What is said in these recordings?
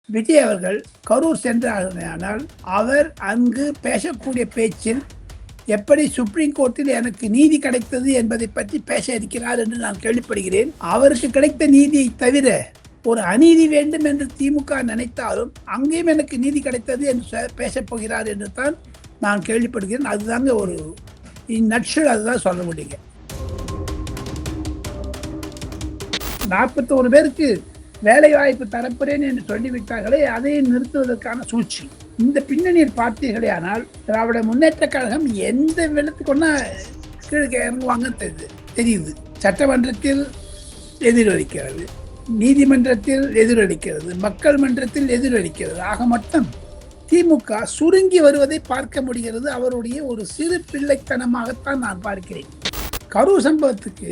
விஜய் அவர்கள் கரூர் சென்றார்கள். அவர் அங்கு பேசக்கூடிய பேச்சில் எப்படி சுப்ரீம் கோர்ட்டில் எனக்கு நீதி கிடைத்தது என்பதை பற்றி பேச இருக்கிறார் என்று நான் கேள்விப்படுகிறேன். அவருக்கு கிடைத்த நீதியை தவிர ஒரு அநீதி வேண்டும் என்று திமுக நினைத்தாலும் அங்கேயும் எனக்கு நீதி கிடைத்தது என்று பேசப் போகிறார் என்று தான் நான் கேள்விப்படுகிறேன். அதுதாங்க ஒரு நட்சல், அதுதான் சொல்ல முடியுங்க. 41 பேருக்கு வேலை வாய்ப்பு தரப்புறேன் என்று சொல்லிவிட்டார்களே, அதை நிறுத்துவதற்கான சூழ்ச்சி. இந்த பின்னணியில் பார்த்தீர்களே ஆனால் திராவிட முன்னேற்ற கழகம் எந்த வெள்ளத்துக்குன்னா கீழே இறங்குவாங்க தெரியுது. சட்டமன்றத்தில் எதிரொலிக்கிறது, நீதிமன்றத்தில் எதிரொலிக்கிறது, மக்கள் மன்றத்தில் எதிரொலிக்கிறது. ஆக மொத்தம் திமுக சுருங்கி வருவதை பார்க்க முடிகிறது. அவருடைய ஒரு சிறு பிள்ளைத்தனமாகத்தான் நான் பார்க்கிறேன். கரூர் சம்பவத்துக்கு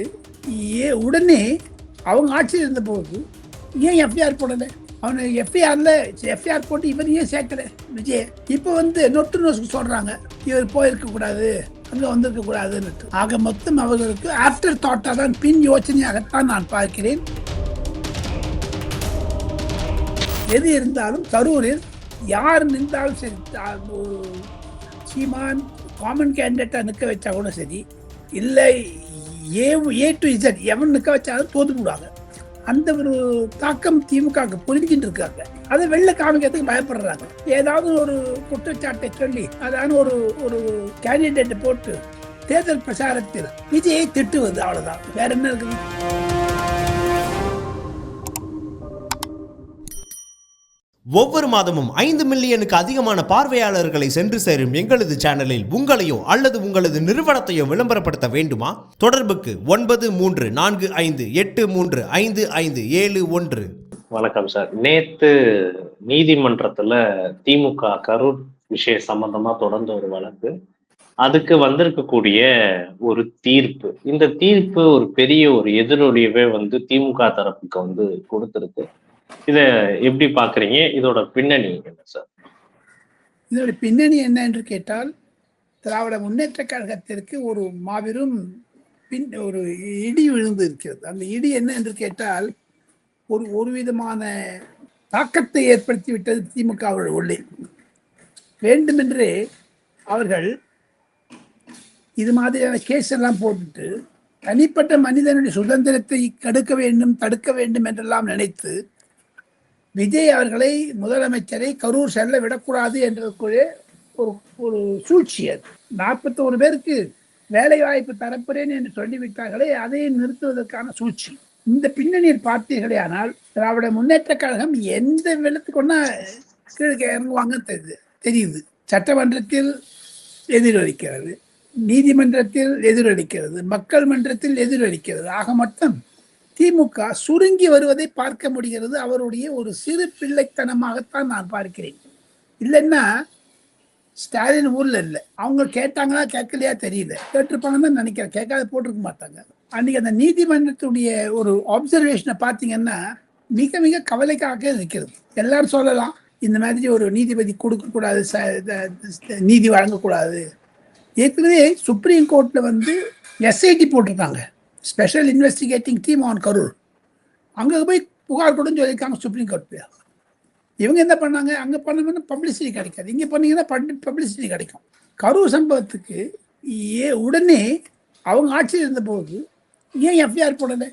உடனே அவங்க ஆட்சியில் இருந்தபோது ஏன் எஃப்ஐஆர் போடலை? அவனை எஃப்ஐஆர் போட்டு இவர் ஏன் சேர்க்கல விஜய்? இப்போ நொட்டு நோசுக்கு சொல்றாங்க இவர் போயிருக்க கூடாது, அங்க வந்திருக்க கூடாதுன்னு. ஆக மொத்தம் அவர்களுக்கு ஆஃப்டர் தாட்டா தான், பின் யோசனையாகத்தான் நான் பார்க்கிறேன். எது இருந்தாலும் கரூரில் யார் நின்றாலும் சரி, சீமான் காமன் கேண்டிடேட்டா நிற்க வச்சா கூட சரி, இல்லை ஏ டு இசட் எவன் நிற்க வச்சாலும் தோத்து போடுவாங்க. அந்த ஒரு தாக்கம் திமுக புரிஞ்சுட்டு இருக்காங்க. அதை வெளில காமிக்கிறதுக்கு பயப்படுறாங்க. ஏதாவது ஒரு குற்றச்சாட்டை சொல்லி அதான ஒரு கேண்டிடேட்டை போட்டு தேர்தல் பிரச்சாரத்தில் விஜயை திட்டுவது, அவ்வளவுதான். வேற என்ன இருக்குது? ஒவ்வொரு மாதமும் 5 மில்லியனுக்கு அதிகமான பார்வையாளர்களை சென்று சேரும் எங்களது சேனலில் உங்களையோ அல்லது உங்களது நிறுவனத்தையோ விளம்பரப்படுத்த வேண்டுமா? தொடர்புக்கு 9345835571. வணக்கம் சார். நேத்து நீதிமன்றத்துல திமுக கரூர் விஷய சம்பந்தமா தொடர்ந்த ஒரு வழக்கு, அதுக்கு வந்திருக்கக்கூடிய ஒரு தீர்ப்பு, இந்த தீர்ப்பு ஒரு பெரிய ஒரு எதிரொலியவே திமுக தரப்புக்கு கொடுத்திருக்கு. இத எப்படி பாக்குறீங்க? இதோட பின்னணி என்ன சார்? இதோட பின்னணி என்ன என்று கேட்டால், திராவிட முன்னேற்ற கழகத்திற்கு ஒரு மாபெரும் ஒரு இடி விழுந்து இருக்கிறது. அந்த இடி என்ன என்று கேட்டால், ஒரு விதமான தாக்கத்தை ஏற்படுத்தி விட்டது திமுக உள்ளே. வேண்டுமென்றே அவர்கள் இது மாதிரியான கேஸ் எல்லாம் போட்டுட்டு தனிப்பட்ட மனிதனுடைய சுதந்திரத்தை தடுக்க வேண்டும் என்றெல்லாம் நினைத்து விஜய் அவர்களை, முதலமைச்சரை கரூர் செல்ல விடக்கூடாது என்றதுக்குள்ளே ஒரு சூழ்ச்சி. அது 41 பேருக்கு வேலை வாய்ப்பு தரப்புறேன் என்று சொல்லிவிட்டார்களே, அதை நிறுத்துவதற்கான சூழ்ச்சி. இந்த பின்னணியில் பார்த்தீர்களே ஆனால் திராவிட முன்னேற்ற கழகம் எந்த வெள்ளத்துக்குன்னா கீழே இறங்குவாங்க தெரியுது. சட்டமன்றத்தில் எதிரொலிக்கிறது, நீதிமன்றத்தில் எதிரொலிக்கிறது, மக்கள் மன்றத்தில் எதிரொலிக்கிறது. ஆக மொத்தம் திமுக சுருங்கி வருவதை பார்க்க முடிகிறது. அவருடைய ஒரு சிறு பிள்ளைத்தனமாகத்தான் நான் பார்க்கிறேன். இல்லைன்னா ஸ்டாலின் ஊர்ல இல்லை, அவங்க கேட்டாங்களா கேட்கலையா தெரியல, கேட்டிருப்பாங்கன்னு தான் நினைக்கிறேன். கேட்காத போட்டிருக்க மாட்டாங்க. அன்னைக்கு அந்த நீதிமன்றத்துடைய ஒரு அப்சர்வேஷனை பார்த்தீங்கன்னா மிக மிக கவலைக்காக இருக்கிறது. எல்லாரும் சொல்லலாம் இந்த மாதிரி ஒரு நீதிபதி கொடுக்கக்கூடாது, நீதி வழங்கக்கூடாது. ஏற்கனவே சுப்ரீம் கோர்ட்ல எஸ்ஐடி போட்டிருக்காங்க, special investigating team on Karur. அங்கே போய் புகார் கொடுன்னு சொல்லியிருக்காங்க சுப்ரீம் கோர்ட். இவங்க என்ன பண்ணாங்க, அங்கே பண்ணணும்னா பப்ளிசிட்டி கிடைக்காது, இங்கே பண்ணீங்கன்னா பப்ளிசிட்டி கிடைக்கும். கரூர் சம்பவத்துக்கு உடனே அவங்க ஆட்சியில் இருந்தபோது ஏன் எஃப்ஐஆர் போடலை?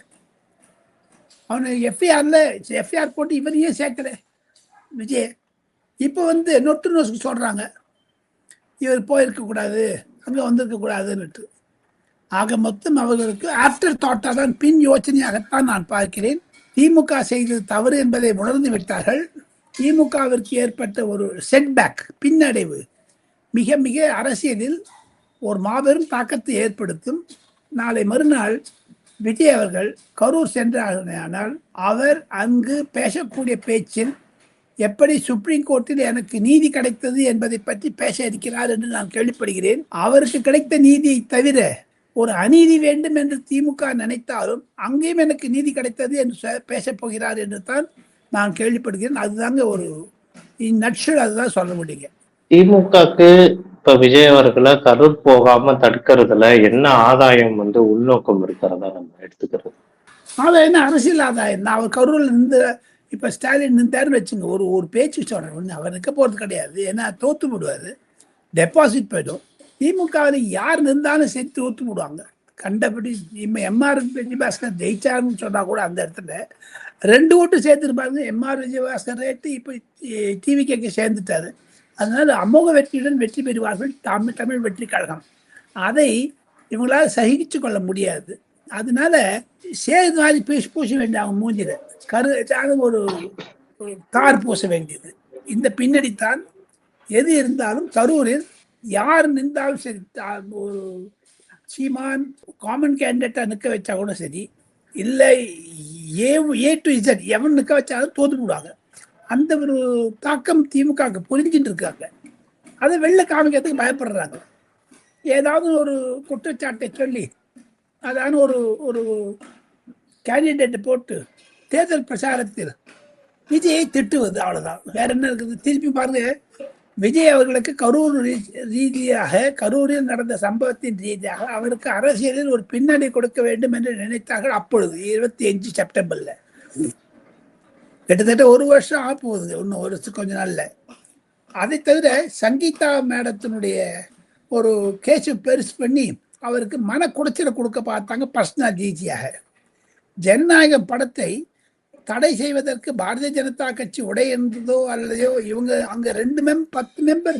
அவனை எஃப்ஐஆர் போட்டு இவர் ஏன் சேர்க்கல விஜய்? இப்போ நொட்டு நோசுக்கு சொல்கிறாங்க இவர் போயிருக்க கூடாது, அங்கே வந்திருக்க கூடாதுன்னுட்டு. ஆக மொத்தம் அவர்களுக்கு ஆஃப்டர் தாட்டா தான், பின் யோசனையாகத்தான் நான் பார்க்கிறேன். திமுக செய்தது தவறு என்பதை உணர்ந்து விட்டார்கள். திமுகவிற்கு ஏற்பட்ட ஒரு செட்பேக், பின்னடைவு மிக மிக அரசியலில் ஒரு மாபெரும் தாக்கத்தை ஏற்படுத்தும். நாளை மறுநாள் விஜய் அவர்கள் கரூர் சென்றார்கள். அவர் அங்கு பேசக்கூடிய பேச்சில் எப்படி சுப்ரீம் கோர்ட்டில் எனக்கு நீதி கிடைத்தது என்பதை பற்றி பேச இருக்கிறார் என்று நான் கேள்விப்படுகிறேன். அவருக்கு கிடைத்த நீதியை தவிர ஒரு அநீதி வேண்டும் என்று திமுக நினைத்தாலும் அங்கேயும் எனக்கு நீதி கிடைத்தது என்று பேசப் போகிறார் என்று தான் நான் கேள்விப்படுகிறேன். அதுதாங்க ஒரு நட்சல், அதுதான் சொல்ல முடியுங்க. திமுகக்கு இப்ப விஜய் அவர்களை கரூர் போகாம தடுக்கிறதுல என்ன ஆதாயம் உள்நோக்கம் இருக்கிறதா நம்ம எடுத்துக்கிறது? ஆதாயம் அரசியல் ஆதாயம் தான். அவர் கரூர்ல இப்போ ஸ்டாலின் நின்றாருன்னு வச்சுங்க, ஒரு ஒரு பேச்சு சொல்கிறேன், அவர் நிற்க போகிறது கிடையாது, ஏன்னா தோற்று விடுவார், டெபாசிட் போயிடும். திமுகவில் யார் நின்றாலும் சேர்த்து தோற்று விடுவாங்க கண்டபடி. இப்போ எம்ஆர் விஜயபாஸ்கர் ஜெயிச்சாருன்னு சொன்னால் கூட அந்த இடத்துல 2 ஓட்டு சேர்த்துருப்பாங்க. எம்ஆர் விஜயபாஸ்கர் ரேட்டு இப்போ டிவிகேக்கு சேர்ந்துட்டாரு. அதனால அமோக வெற்றியுடன் வெற்றி பெறுவார்கள் தமிழ் வெற்றி கழகம். அதை இவங்களால் சகிச்சு கொள்ள முடியாது. அதனால சேது மாதிரி பூச வேண்டிய அவங்க மூஞ்சில ஒரு தார் பூச வேண்டியது. இந்த பின்னணித்தான் எது இருந்தாலும் கரூரில் யார் நின்றாலும் சரி, ஒரு சீமான் காமன் கேண்டிடேட்டா நிற்க வச்சா கூட சரி, இல்லை ஏ டு இசட் எவன் நிற்க வச்சாலும் தோத்து போடுவாங்க. அந்த ஒரு தாக்கம் திமுக புரிஞ்சுட்டு இருக்காங்க. அதை வெளில காமிக்கிறதுக்கு பயப்படுறாங்க. ஏதாவது ஒரு குற்றச்சாட்டை சொல்லி அதான ஒரு கேண்டிடேட்டை போட்டு தேர்தல் பிரச்சாரத்தில் விஜயை திட்டுவது, அவ்வளவுதான். வேற என்ன இருக்குது? திருப்பி பாருங்க, விஜய் அவர்களுக்கு கரூர் ரீதியாக, கரூரில் நடந்த சம்பவத்தின் ரீதியாக அவருக்கு அரசியலில் ஒரு பின்னணி கொடுக்க வேண்டும் என்று நினைத்தார்கள். அப்பொழுது 25 செப்டம்பர்ல, கிட்டத்தட்ட 1 வருஷம் ஆக போகுது, இன்னும் ஒரு கொஞ்ச நாள்ல. அதை தவிர சங்கீதா மேடத்தினுடைய ஒரு கேஸை பெருசு பண்ணி அவருக்கு மன குடைச்சலை கொடுக்க பார்த்தாங்க பர்சனல் ரீதியாக. ஜனநாயகம் படத்தை தடை செய்வதற்கு பாரதிய ஜனதா கட்சி உடை இருந்ததோ அல்லதையோ, இவங்க அங்கே 10 member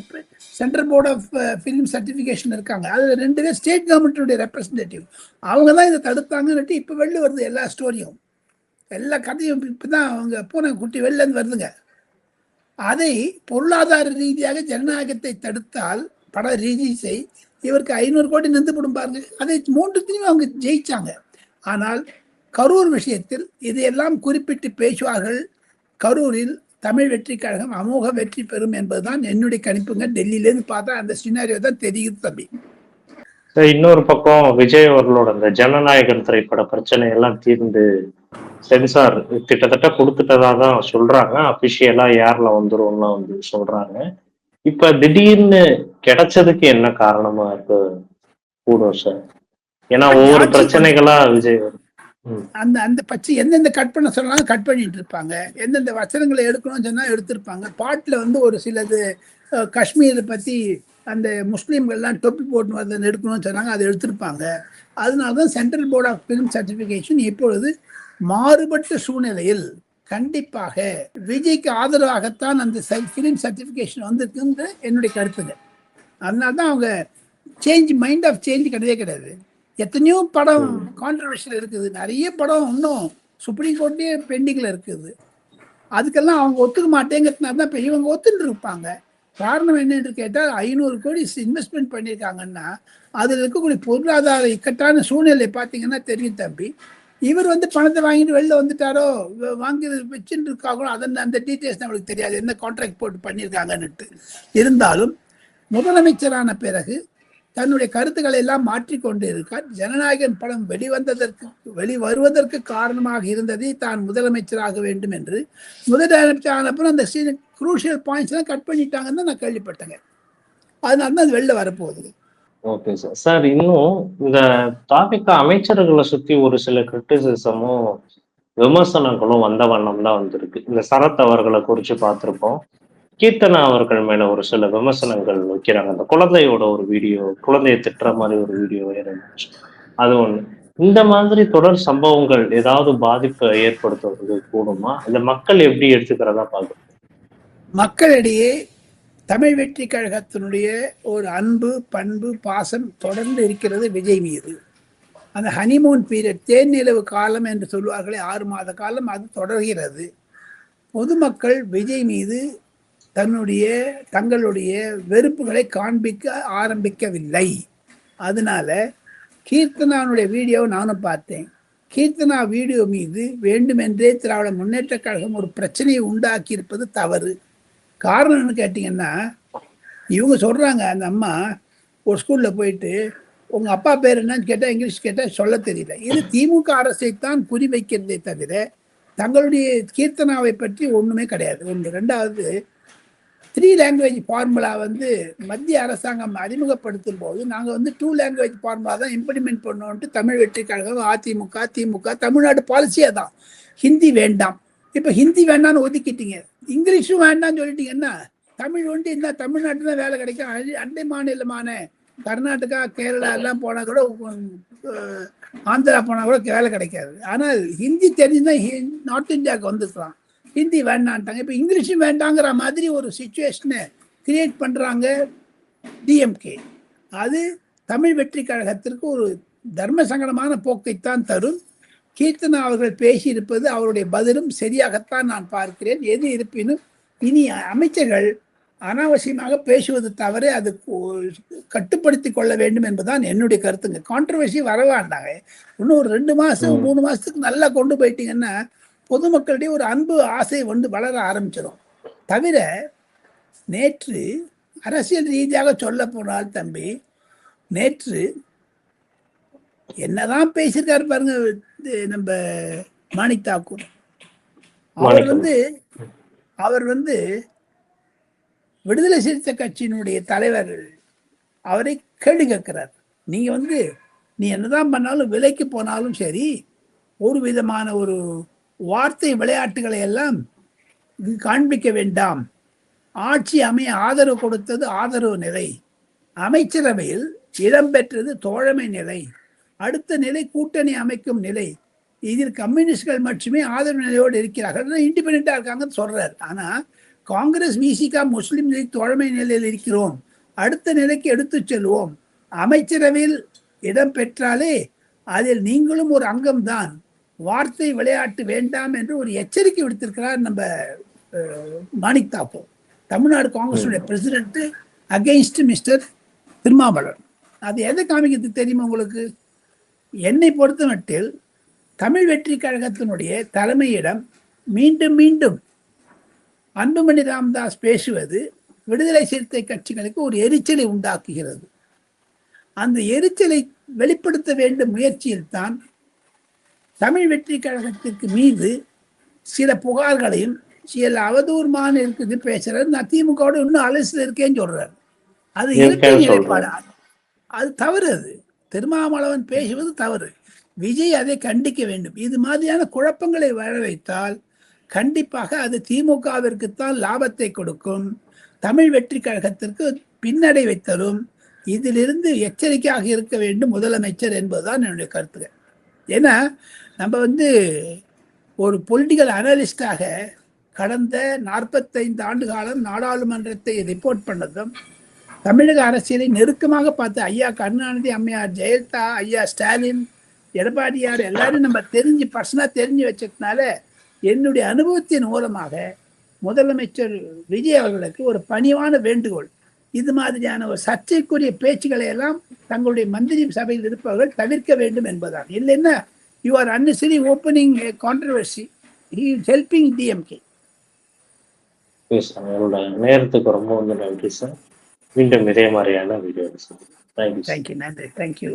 central board of film certification இருக்காங்க. அது 2 பேர் ஸ்டேட் கவர்மெண்ட்டுடைய ரெப்ரஸன்டேட்டிவ். அவங்க தான் இதை தடுத்தாங்கன்னு இப்போ வெளில வருது. எல்லா ஸ்டோரியும், எல்லா கதையும் இப்போ தான் அவங்க பூனை குட்டி வெளிலேருந்து வருதுங்க. அதை பொருளாதார ரீதியாக ஜனநாயகத்தை தடுத்தால் பட ரிலீஸை இவருக்கு 500 கோடி நின்று பாருங்க. அதை 3 அவங்க ஜெயிச்சாங்க. ஆனால் கரூர் விஷயத்தில் இதையெல்லாம் குறிப்பிட்டு பேசுவார்கள். கரூரில் தமிழ் வெற்றி கழகம் அமோக வெற்றி பெறும் என்பதுதான் என்னுடைய கணிப்புங்க. டெல்லியிலேருந்து பார்த்தா அந்த சினாரியோ தான் தெரியுது தம்பி. இன்னொரு பக்கம் விஜய் அவர்களோட அந்த ஜனநாயகன் திரைப்பட பிரச்சனை எல்லாம் தீர்ந்து சென்சார் கிட்டத்தட்ட கொடுத்துட்டதா தான் சொல்றாங்க. அபிஷியலா ஏர்ல வந்துரும்லாம் வந்து சொல்றாங்க. இப்ப திடீர்னு கிடைச்சதுக்கு என்ன காரணமா இருக்கு கூடும் சார்? ஏன்னா ஒவ்வொரு பிரச்சனைகளா விஜய் அந்த பச்சை எந்தெந்த கட் பண்ண சொன்னாலும் கட் பண்ணிட்டு இருப்பாங்க. எந்தெந்த வசனங்களை எடுக்கணும்னு சொன்னா எடுத்திருப்பாங்க. பாட்டில் வந்து ஒரு சிலது காஷ்மீரை பத்தி அந்த முஸ்லீம்கள்லாம் தொப்பி போட்டு வந்து எடுக்கணும்னு சொன்னாங்க, அதை எடுத்திருப்பாங்க. அதனாலதான் central board of film certification இப்பொழுது மாறுபட்ட சூழ்நிலையில் கண்டிப்பாக விஜய்க்கு ஆதரவாகத்தான் அந்த ஃபிலிம் சர்டிஃபிகேஷன் வந்திருக்குன்ற என்னுடைய கருத்துங்க. அதனால்தான் அவங்க மைண்ட் ஆஃப் சேஞ்ச் கிடையாது. எத்தனையோ படம் கான்ட்ரவர்ஷியல் இருக்குது, நிறைய படம் இன்னும் சுப்ரீம் கோர்ட்லேயே பெண்டிங்கில் இருக்குது. அதுக்கெல்லாம் அவங்க ஒத்துக்க மாட்டேங்கிறதுனால தான் இப்போ இவங்க ஒத்துட்டு இருப்பாங்க. காரணம் என்னன்னு கேட்டால் 500 கோடி இன்வெஸ்ட்மெண்ட் பண்ணியிருக்காங்கன்னா அதில் இருக்கக்கூடிய பொருளாதார இக்கட்டான சூழ்நிலை பார்த்தீங்கன்னா தெரியும் தம்பி. இவர் வந்து பணத்தை வாங்கிட்டு வெளில வந்துட்டாரோ, வாங்கி வச்சுட்டு இருக்காங்களோ, அந்த டீட்டெயில்ஸ் நம்மளுக்கு தெரியாது, என்ன கான்ட்ராக்ட் போட்டு பண்ணியிருக்காங்கன்னுட்டு. இருந்தாலும் முதலமைச்சரான பிறகு தன்னுடைய கருத்துக்களை எல்லாம் மாற்றிக்கொண்டு இருக்கார். ஜனநாயகன் படம் வெளிவருவதற்கு காரணமாக இருந்ததை தான் முதலமைச்சராக வேண்டும் என்று முதலமைச்சரான அப்புறம் அந்த குரூஷியல் பாயிண்ட்ஸ் எல்லாம் கட் பண்ணிட்டாங்கன்னு தான் நான் கேள்விப்பட்டேங்க. அதனால தான் அது வெளில வரப்போகுது. Okay sir. சார், இன்னும் இந்த தாபிக அமைச்சர்களை சுத்தி ஒரு சில கிரிட்டிசிசமும் விமர்சனங்களும் வந்த வண்ணம் தான் வந்திருக்கு. இந்த சரத் அவர்களை குறித்து பார்த்திருப்போம். கீர்த்தனா அவர்கள் மேல ஒரு சில விமர்சனங்கள் வைக்கிறாங்க. அந்த குழந்தையோட ஒரு வீடியோ, குழந்தையை திட்டுற மாதிரி ஒரு வீடியோ இருந்துச்சு, அது ஒண்ணு. இந்த மாதிரி தொடர் சம்பவங்கள் ஏதாவது பாதிப்பை ஏற்படுத்துவது கூடுமா? இந்த மக்கள் எப்படி எடுத்துக்கிறதா பார்க்கணும்? மக்களிடையே தமிழ் வெற்றி கழகத்தினுடைய ஒரு அன்பு, பண்பு, பாசம் தொடர்ந்து இருக்கிறது விஜய் மீது. அந்த ஹனிமூன் பீரியட், தேர்நிலவு காலம் என்று சொல்வார்களே, 6 மாத காலம் அது தொடர்கிறது. பொதுமக்கள் விஜய் மீது தங்களுடைய வெறுப்புகளை காண்பிக்க ஆரம்பிக்கவில்லை. அதனால கீர்த்தனாவுடைய வீடியோவை நானும் பார்த்தேன். கீர்த்தனா வீடியோ மீது வேண்டுமென்றே திராவிட முன்னேற்ற கழகம் ஒரு பிரச்சனையை உண்டாக்கி இருப்பது தவறு. காரணம் என்ன கேட்டிங்கன்னா, இவங்க சொல்கிறாங்க, அந்த அம்மா ஒரு ஸ்கூலில் போயிட்டு உங்கள் அப்பா பேர் என்னன்னு கேட்டால், இங்கிலீஷ் கேட்டால் சொல்ல தெரியல. இது திமுக அரசை தான் குறிவைக்கிறதே தவிர தங்களுடைய கீர்த்தனாவை பற்றி ஒன்றுமே கிடையாது. ஒன்று. 2வது, 3 லாங்குவேஜ் ஃபார்முலா வந்து மத்திய அரசாங்கம் அறிமுகப்படுத்தும் போது நாங்கள் வந்து 2 லாங்குவேஜ் ஃபார்முலா தான் இம்ப்ளிமெண்ட் பண்ணோன்ட்டு தமிழ் வெற்றி கழகம், அதிமுக, திமுக, தமிழ்நாடு பாலிசியாக தான் ஹிந்தி வேண்டாம், இப்போ ஹிந்தி வேண்டாம்னு ஒதுக்கிட்டீங்க, இங்கிலீஷும் வேண்டாம்னு சொல்லிட்டீங்கன்னா தமிழ் ஒண்டி இந்த தமிழ்நாட்டில் தான் வேலை கிடைக்கும். அண்டை மாநிலமான கர்நாடகா, கேரளா எல்லாம் போனால் கூட, ஆந்திரா போனால் கூட வேலை கிடைக்காது. ஆனால் ஹிந்தி தெரிஞ்சுதான் நார்த் இந்தியாவுக்கு வந்துருக்கலாம். ஹிந்தி வேண்டான்ட்டாங்க. இப்போ இங்கிலீஷும் வேண்டாங்கிற மாதிரி ஒரு சுச்சுவேஷனை கிரியேட் பண்ணுறாங்க டிஎம்கே. அது தமிழ் வெற்றி கழகத்திற்கு ஒரு தர்ம சங்கடமான போக்கைத்தான் தரும். கீர்த்தனா அவர்கள் பேசியிருப்பது அவருடைய பதிலும் சரியாகத்தான் நான் பார்க்கிறேன். எது இருப்பினும் இனி அமைச்சர்கள் அனாவசியமாக பேசுவது தவிர அது கட்டுப்படுத்தி கொள்ள வேண்டும் என்பதுதான் என்னுடைய கருத்துங்க. கான்ட்ரவர்சி வர வேண்டாங்க. இன்னும் ஒரு 2 மாசம் 3 மாசத்துக்கு நல்லா கொண்டு போயிட்டீங்கன்னா பொதுமக்களிடையே ஒரு அன்பு ஆசை வளர ஆரம்பிச்சிடும். தவிர நேற்று அரசியல் ரீதியாக சொல்ல போனால் தம்பி, நேற்று என்னதான் பேசியிருக்காரு பாருங்க நம்ம மாணிக் தாக்கூர். அவர் வந்து விடுதலை சிறுத்தை கட்சியினுடைய தலைவர் அவரை கேள்வி கேட்கிறார். நீங்க நீ என்னதான் பண்ணாலும், விலைக்கு போனாலும் சரி, ஒரு விதமான ஒரு வார்த்தை விளையாட்டுகளை எல்லாம் காண்பிக்க வேண்டாம். ஆட்சி அமைய ஆதரவு கொடுத்தது ஆதரவு நிலை, அமைச்சரவையில் இடம்பெற்றது தோழமை நிலை, அடுத்த நிலை கூட்டணி அமைக்கும் நிலை, இதில் கம்யூனிஸ்ட்கள் மட்டுமே ஆதரவு நிலையோடு இருக்கிறார்கள், இண்டிபெண்டா இருக்காங்கன்னு சொல்றாரு. ஆனா காங்கிரஸ், விசிகா, முஸ்லிம் லீக் தோழமை நிலையில் இருக்கிறோம், அடுத்த நிலைக்கு எடுத்து செல்வோம், அமைச்சரவையில் இடம் பெற்றாலே அதில் நீங்களும் ஒரு அங்கம்தான், வார்த்தை விளையாட்டு வேண்டாம் என்று ஒரு எச்சரிக்கை விடுத்திருக்கிறார் நம்ம மாணிக் தாக்கூர், தமிழ்நாடு காங்கிரஸுடைய பிரசிடென்ட், அகெயின்ஸ்ட் மிஸ்டர் திருமாவளவன். அது எதை காமிக்கிறது தெரியுமா உங்களுக்கு? என்னை பொறுத்த மட்டில் தமிழ் வெற்றி கழகத்தினுடைய தலைமையிடம் மீண்டும் மீண்டும் அன்புமணி ராமதாஸ் பேசுவது விடுதலை சிறுத்தை கட்சிகளுக்கு ஒரு எரிச்சலை உண்டாக்குகிறது. அந்த எரிச்சலை வெளிப்படுத்த வேண்டும் முயற்சியில் தான் தமிழ் வெற்றி கழகத்திற்கு மீது சில புகார்களையும் சில அவதூறுமான இருக்குது பேசுறாரு. நான் திமுக இன்னும் அலசில் இருக்கேன்னு சொல்றாரு. அது இயற்கை நிலைப்பாடு, அது தவறு. அது திருமாவளவன் பேசுவது தவறு. விஜய் அதை கண்டிக்க வேண்டும். இது மாதிரியான குழப்பங்களை வர வைத்தால் கண்டிப்பாக அது திமுகவிற்குத்தான் லாபத்தை கொடுக்கும், தமிழ் வெற்றி கழகத்திற்கு பின்னடைவை தரும். இதிலிருந்து எச்சரிக்கையாக இருக்க வேண்டும் முதலமைச்சர் என்பதுதான் என்னுடைய கருத்துக்கள். ஏன்னா நம்ம ஒரு பொலிட்டிக்கல் அனலிஸ்டாக கடந்த 45 ஆண்டு காலம் நாடாளுமன்றத்தை ரிப்போர்ட் பண்ணதும், தமிழக அரசியலை நெருக்கமாக பார்த்து ஐயா கருணாநிதி, அம்மையார் ஜெயலலிதா, ஐயா ஸ்டாலின், எடப்பாடியார் எல்லாரும் நம்ம பர்சனலாக தெரிஞ்சு வச்சதுனால என்னுடைய அனுபவத்தின் மூலமாக முதலமைச்சர் விஜய் அவர்களுக்கு ஒரு பணிவான வேண்டுகோள், இது மாதிரியான ஒரு சர்ச்சைக்குரிய பேச்சுக்களை எல்லாம் தங்களுடைய மந்திரி சபையில் இருப்பவர்கள் தவிர்க்க வேண்டும் என்பதான். இல்லைன்னா you are unnecessarily opening controversy. He is helping DMK. உங்களோட நேரத்துக்கு ரொம்ப நன்றி சார். மீண்டும் இதே மாதிரியான வீடியோ. தேங்க்யூ. நன்றி. தேங்க்யூ.